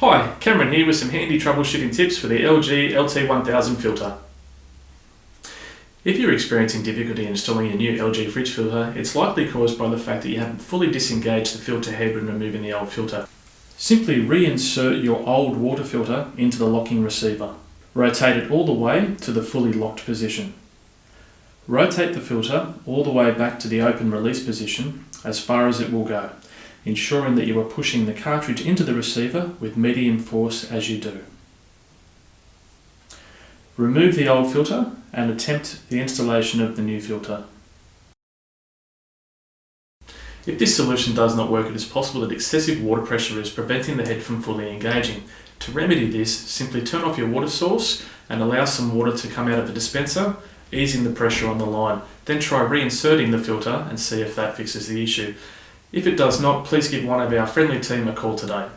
Hi, Cameron here with some handy troubleshooting tips for the LG LT1000 filter. If you're experiencing difficulty installing a new LG fridge filter, it's likely caused by the fact that you haven't fully disengaged the filter head when removing the old filter. Simply reinsert your old water filter into the locking receiver. Rotate it all the way to the fully locked position. Rotate the filter all the way back to the open release position as far as it will go, ensuring that you are pushing the cartridge into the receiver with medium force as you do. Remove the old filter and attempt the installation of the new filter. If this solution does not work, it is possible that excessive water pressure is preventing the head from fully engaging. To remedy this, simply turn off your water source and allow some water to come out of the dispenser, easing the pressure on the line. Then try reinserting the filter and see if that fixes the issue. If it does not, please give one of our friendly team a call today.